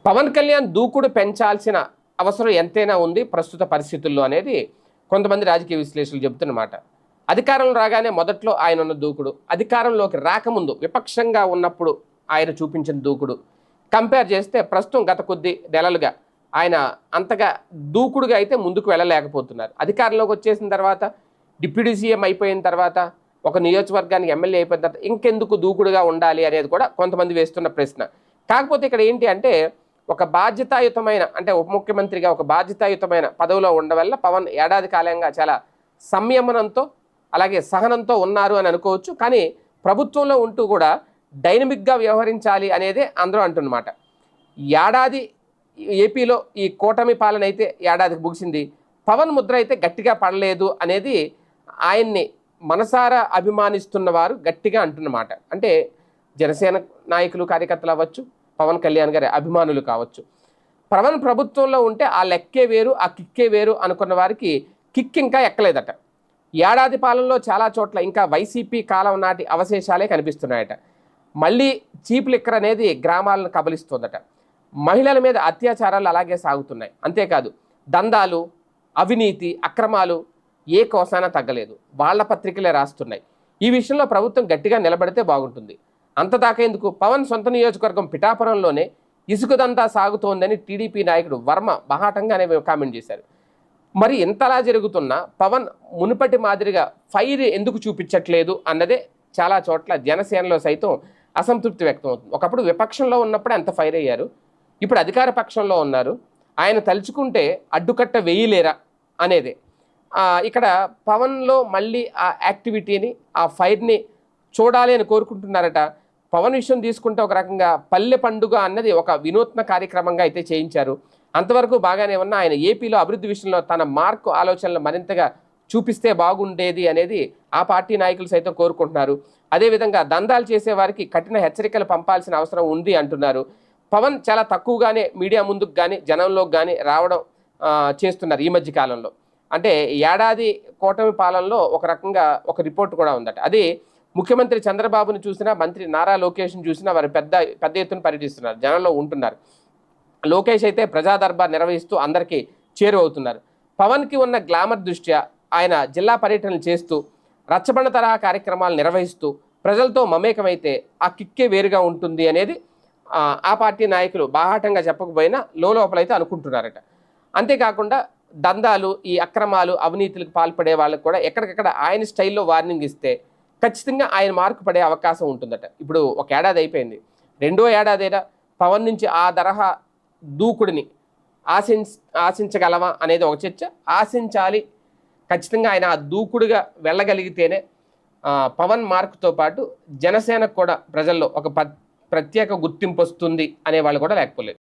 పవన్ కళ్యాణ్ దూకుడు పెంచాల్సిన అవసరం ఎంతైనా ఉంది ప్రస్తుత పరిస్థితుల్లో అనేది కొంతమంది రాజకీయ విశ్లేషకులు చెబుతున్నమాట. అధికారంలో రాగానే మొదట్లో ఆయన ఉన్న దూకుడు, అధికారంలోకి రాకముందు విపక్షంగా ఉన్నప్పుడు ఆయన చూపించిన దూకుడు కంపేర్ చేస్తే ప్రస్తుతం గత కొద్ది నెలలుగా ఆయన అంతగా దూకుడుగా అయితే ముందుకు వెళ్ళలేకపోతున్నారు. అధికారంలోకి వచ్చేసిన తర్వాత డిప్యూటీ సీఎం అయిపోయిన తర్వాత ఒక నియోజకవర్గానికి ఎమ్మెల్యే అయిపోయిన తర్వాత ఇంకెందుకు దూకుడుగా ఉండాలి అనేది కూడా కొంతమంది వేస్తున్న ప్రశ్న. కాకపోతే ఇక్కడ ఏంటి అంటే ఒక బాధ్యతాయుతమైన అంటే ఉప ముఖ్యమంత్రిగా ఒక బాధ్యతాయుతమైన పదవిలో ఉండడం వల్ల పవన్ ఏడాది కాలంగా చాలా సంయమనంతో అలాగే సహనంతో ఉన్నారు అని అనుకోవచ్చు. కానీ ప్రభుత్వంలో ఉంటూ కూడా డైనమిక్గా వ్యవహరించాలి అనేదే అందరూ అంటున్నమాట. ఏడాది ఏపీలో ఈ కూటమి పాలన అయితే ఏడాదికి ముగిసింది, పవన్ ముద్ర అయితే గట్టిగా పడలేదు అనేది ఆయన్ని మనసారా అభిమానిస్తున్న వారు గట్టిగా అంటున్నమాట. అంటే జనసేన నాయకులు కార్యకర్తలు అవ్వచ్చు, పవన్ కళ్యాణ్ గారి అభిమానులు కావచ్చు. పవన్ ప్రభుత్వంలో ఉంటే ఆ లెక్కే వేరు, ఆ కిక్కే వేరు అనుకున్న వారికి కిక్ ఇంకా ఎక్కలేదట. ఏడాది పాలనలో చాలా చోట్ల ఇంకా వైసీపీ కాలం నాటి అవశేషాలే కనిపిస్తున్నాయట. మళ్ళీ చీప్ లిక్కర్ అనేది గ్రామాలను కబలిస్తోందట. మహిళల మీద అత్యాచారాలు అలాగే సాగుతున్నాయి. అంతేకాదు దందాలు, అవినీతి, అక్రమాలు ఏ కోసానా తగ్గలేదు. వాళ్ళ పత్రికలే రాస్తున్నాయి. ఈ విషయంలో ప్రభుత్వం గట్టిగా నిలబడితే బాగుంటుంది. అంతదాకా ఎందుకు, పవన్ సొంత నియోజకవర్గం పిఠాపురంలోనే ఇసుకదంతా సాగుతోందని టీడీపీ నాయకుడు వర్మ బహాటంగానే కామెంట్ చేశారు. మరి ఇంతలా జరుగుతున్నా పవన్ మునుపటి మాదిరిగా ఫైర్ ఎందుకు చూపించట్లేదు అన్నదే చాలా చోట్ల జనసేనలో సైతం అసంతృప్తి వ్యక్తం అవుతుంది. ఒకప్పుడు విపక్షంలో ఉన్నప్పుడే అంత ఫైర్ అయ్యారు, ఇప్పుడు అధికార పక్షంలో ఉన్నారు, ఆయన తలుచుకుంటే అడ్డుకట్ట వేయలేరా అనేదే. ఇక్కడ పవన్లో మళ్ళీ ఆ యాక్టివిటీని, ఆ ఫైర్ని చూడాలి అని కోరుకుంటున్నారట. పవన్ విషయం తీసుకుంటే ఒక రకంగా పల్లె పండుగ అన్నది ఒక వినూత్న కార్యక్రమంగా అయితే చేయించారు. అంతవరకు బాగానే ఉన్న ఆయన ఏపీలో అభివృద్ధి విషయంలో తన మార్కు ఆలోచనలు మరింతగా చూపిస్తే బాగుండేది అనేది ఆ పార్టీ నాయకులు సైతం కోరుకుంటున్నారు. అదేవిధంగా దందాలు చేసే వారికి కఠిన హెచ్చరికలు పంపాల్సిన అవసరం ఉంది అంటున్నారు. పవన్ చాలా తక్కువగానే మీడియా ముందుకు కానీ జనంలోకి కానీ రావడం చేస్తున్నారు ఈ మధ్య కాలంలో. అంటే ఏడాది కూటమి పాలనలో ఒక రకంగా ఒక రిపోర్ట్ కూడా ఉందట. అది ముఖ్యమంత్రి చంద్రబాబును చూసినా, మంత్రి నారా లోకేష్ను చూసినా వారు పెద్ద ఎత్తున పర్యటిస్తున్నారు, జనంలో ఉంటున్నారు. లోకేష్ అయితే ప్రజా దర్బార్ నిర్వహిస్తూ అందరికీ చేరువవుతున్నారు. పవన్కి ఉన్న గ్లామర్ దృష్ట్యా ఆయన జిల్లా పర్యటనలు చేస్తూ రచ్చబండ తరహా కార్యక్రమాలు నిర్వహిస్తూ ప్రజలతో మమేకమైతే ఆ కిక్కే వేరుగా ఉంటుంది అనేది ఆ పార్టీ నాయకులు బాహాటంగా చెప్పకపోయినా లోపలైతే అనుకుంటున్నారట. అంతేకాకుండా దందాలు, ఈ అక్రమాలు, అవినీతులకు పాల్పడే వాళ్ళకు కూడా ఎక్కడికక్కడ ఆయన స్టైల్లో వార్నింగ్ ఇస్తే ఖచ్చితంగా ఆయన మార్కు పడే అవకాశం ఉంటుందట. ఇప్పుడు ఒక ఏడాది అయిపోయింది, రెండో ఏడాదైనా పవన్ నుంచి ఆ తరహా దూకుడిని ఆశించగలమా అనేది ఒక చర్చ. ఆశించాలి, ఖచ్చితంగా ఆయన ఆ దూకుడుగా వెళ్ళగలిగితేనే పవన్ మార్కుతో పాటు జనసేనకు కూడా ప్రజల్లో ఒక ప్రత్యేక గుర్తింపు వస్తుంది అనే వాళ్ళు కూడా లేకపోలేదు.